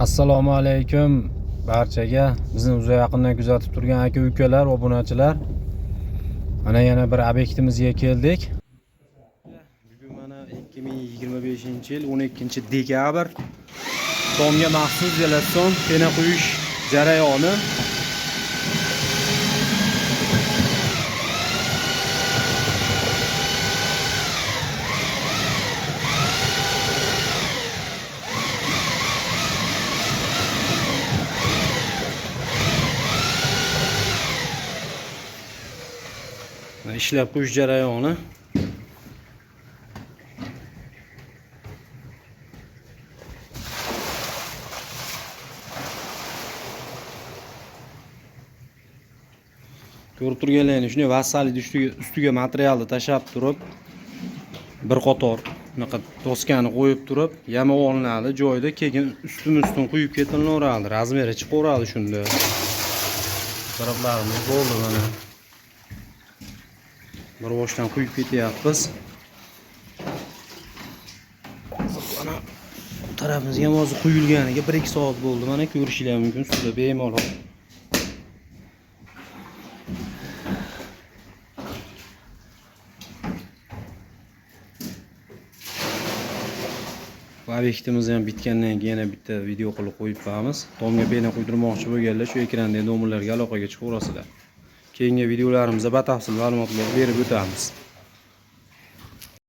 Assalomu alaykum barchaga. Bizni uzoq yaqindan kuzatib turgan aka-ukalar, obunachilar. Mana yana bir obyektimiizga keldik. Bugun mana 2025-yil 12-dekabr tomga maxsus velatsion pena quyish jarayoni. İşlab qo'yish jarayoni. Ko'rib turganlaringiz shunday vassalni ustiga materialni tashab turib, bir qator bunaqa doskani qo'yib turib, yamoq olinadi joyida, keyin ustin quyib ketilaveradi. Razmeri chiqaveradi shunda. Taraflarimiz bo'ldi mana. Bir boshdan quyib ketyapmiz. Mana tarafimizga hozir quyilganiga 1-2 soat bo'ldi. Mana ko'rishingiz mumkin suvda bemalol. Bu obyektimiz ham bitgandan keyin yana bitta video qilib qo'yib qo'yamiz. Tomga pena quydirmoqchi bo'lganlar shu ekrandagi nomerlarga aloqaga chiqaverasizlar. Keyingi videolarimizda batafsil ma'lumotlar berib o'tamiz.